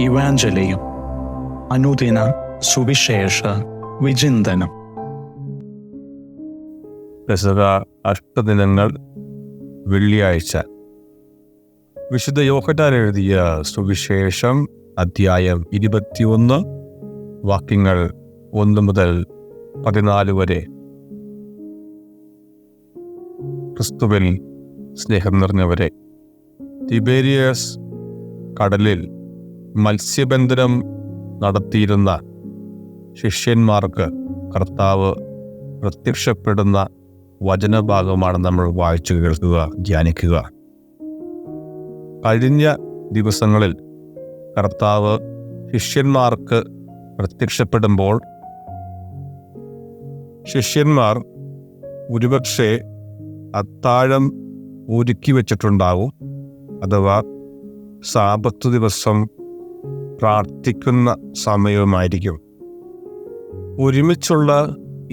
ഇവാഞ്ചലിയും അനുദിന സുവിശേഷ വിചിന്തനം. പെസഹ അഷ്ടദിനങ്ങൾ വെള്ളിയാഴ്ച. വിശുദ്ധ യോഹന്നാൻ എഴുതിയ സുവിശേഷം അധ്യായം 21 വാക്യങ്ങൾ 1 മുതൽ 14 വരെ. ക്രിസ്തുവിൽ സ്നേഹം നിറഞ്ഞവരെ, തിബേരിയസ് കടലിൽ മത്സ്യബന്ധനം നടത്തിയിരുന്ന ശിഷ്യന്മാർക്ക് കർത്താവ് പ്രത്യക്ഷപ്പെടുന്ന വചനഭാഗമാണ് നമ്മൾ വായിച്ചു കേൾക്കുക, ധ്യാനിക്കുക. കഴിഞ്ഞ ദിവസങ്ങളിൽ കർത്താവ് ശിഷ്യന്മാർക്ക് പ്രത്യക്ഷപ്പെടുമ്പോൾ ശിഷ്യന്മാർ ഒരുപക്ഷെ അത്താഴം ഒരുക്കി വച്ചിട്ടുണ്ടാവും, അഥവാ സാബത്ത് ദിവസം പ്രാർത്ഥിക്കുന്ന സമയവുമായിരിക്കും. ഒരുമിച്ചുള്ള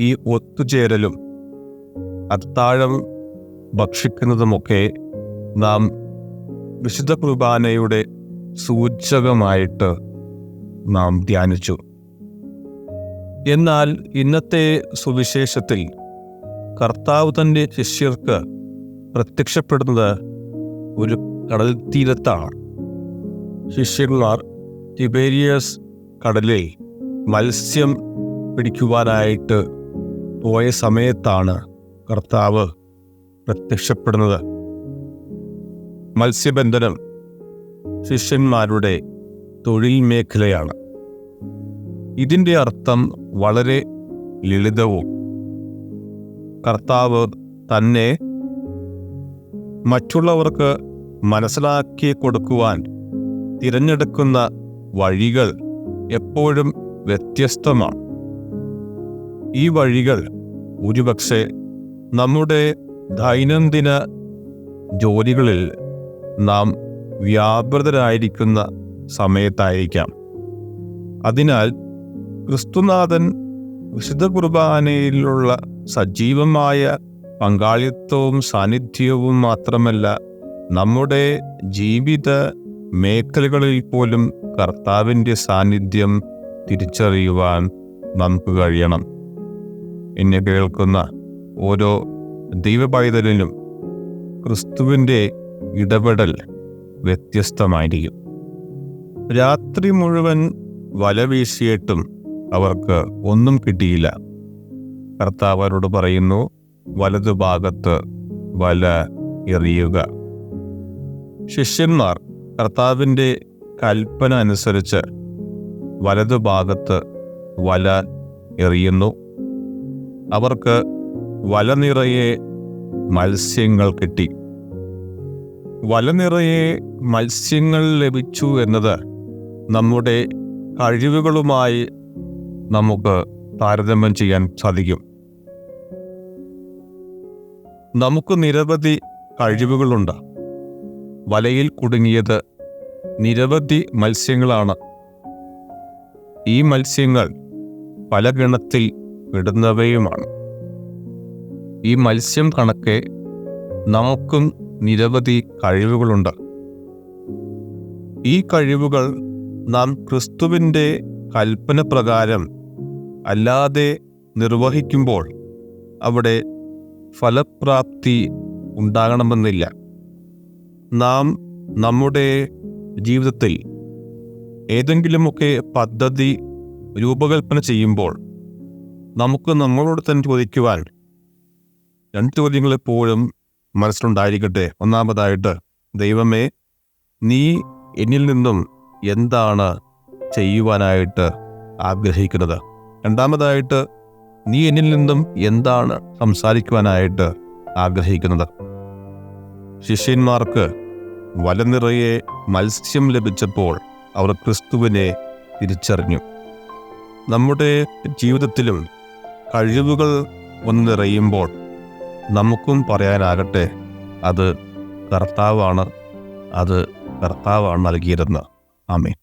ഈ ഒത്തുചേരലും അത്താഴം ഭക്ഷിക്കുന്നതുമൊക്കെ നാം വിശുദ്ധ കുർബാനയുടെ സൂചകമായിട്ട് നാം ധ്യാനിച്ചു. എന്നാൽ ഇന്നത്തെ സുവിശേഷത്തിൽ കർത്താവ് തൻ്റെ ശിഷ്യർക്ക് പ്രത്യക്ഷപ്പെടുന്നത് ഒരു കടൽ തീരത്താണ്. ശിഷ്യന്മാർ തിബേരിയസ് കടലിൽ മത്സ്യം പിടിക്കുവാനായിട്ട് പോയ സമയത്താണ് കർത്താവ് പ്രത്യക്ഷപ്പെടുന്നത്. മത്സ്യബന്ധനം ശിഷ്യന്മാരുടെ തൊഴിൽ മേഖലയാണ്. ഇതിൻ്റെ അർത്ഥം വളരെ ലളിതവും കർത്താവ് തന്നെ മറ്റുള്ളവർക്ക് മനസ്സിലാക്കി കൊടുക്കുവാൻ തിരഞ്ഞെടുക്കുന്ന വഴികൾ എപ്പോഴും വ്യത്യസ്തമാണ്. ഈ വഴികൾ ഒരുപക്ഷെ നമ്മുടെ ദൈനംദിന ജോലികളിൽ നാം വ്യാപൃതരായിരിക്കുന്ന സമയത്തായിരിക്കാം. അതിനാൽ ക്രിസ്തുനാഥൻ വിശുദ്ധ കുർബാനയിലുള്ള സജീവമായ പങ്കാളിത്തവും സാന്നിധ്യവും മാത്രമല്ല, നമ്മുടെ ജീവിത മേഖലകളിൽ പോലും കർത്താവിൻ്റെ സാന്നിധ്യം തിരിച്ചറിയുവാൻ നമുക്ക് കഴിയണം. എന്നെ കേൾക്കുന്ന ഓരോ ദൈവപൈതലിനും ക്രിസ്തുവിൻ്റെ ഇടപെടൽ വ്യത്യസ്തമായിരിക്കും. രാത്രി മുഴുവൻ വല വീശിയിട്ടും അവർക്ക് ഒന്നും കിട്ടിയില്ല. കർത്താവ് അവരോട് പറയുന്നു, വലതുഭാഗത്ത് വല എറിയുക. ശിഷ്യന്മാർ കർത്താവിൻ്റെ കൽപ്പന അനുസരിച്ച് വലതുഭാഗത്ത് വല എറിയുന്നു. അവർക്ക് വല നിറയെ മത്സ്യങ്ങൾ കിട്ടി. വല നിറയെ മത്സ്യങ്ങൾ ലഭിച്ചു എന്നത് നമ്മുടെ കഴിവുകളുമായി നമുക്ക് താരതമ്യം ചെയ്യാൻ സാധിക്കും. നമുക്ക് നിരവധി കഴിവുകളുണ്ട്. വലയിൽ കുടുങ്ങിയത് നിരവധി മത്സ്യങ്ങളാണ്. ഈ മത്സ്യങ്ങൾ പല ഗണത്തിൽ പെടുന്നവയുമാണ്. ഈ മത്സ്യം കണക്കെ നമുക്കും നിരവധി കഴിവുകളുണ്ട്. ഈ കഴിവുകൾ നാം ക്രിസ്തുവിൻ്റെ കൽപ്പന പ്രകാരം അല്ലാതെ നിർവഹിക്കുമ്പോൾ അവിടെ ഫലപ്രാപ്തി ഉണ്ടാകണമെന്നില്ല. നാം നമ്മുടെ ജീവിതത്തിൽ ഏതെങ്കിലുമൊക്കെ പദ്ധതി രൂപകൽപ്പന ചെയ്യുമ്പോൾ നമുക്ക് നമ്മളോട് തന്നെ ചോദിക്കുവാൻ 2 ചോദ്യങ്ങൾ എപ്പോഴും മനസ്സിലുണ്ടായിരിക്കട്ടെ. ഒന്നാമതായിട്ട്, ദൈവമേ, നീ എന്നിൽ നിന്നും എന്താണ് ചെയ്യുവാനായിട്ട് ആഗ്രഹിക്കുന്നത്? രണ്ടാമതായിട്ട്, നീ എന്നിൽ നിന്നും എന്താണ് സംസാരിക്കുവാനായിട്ട് ആഗ്രഹിക്കുന്നത്? ശിഷ്യന്മാർക്ക് വല നിറയെ മത്സ്യം ലഭിച്ചപ്പോൾ അവർ ക്രിസ്തുവിനെ തിരിച്ചറിഞ്ഞു. നമ്മുടെ ജീവിതത്തിലും കഴിവുകൾ വന്നു നിറയുമ്പോൾ നമുക്കും പറയാനാകട്ടെ, അത് കർത്താവാണ് നൽകിയതെന്ന്. ആമേൻ.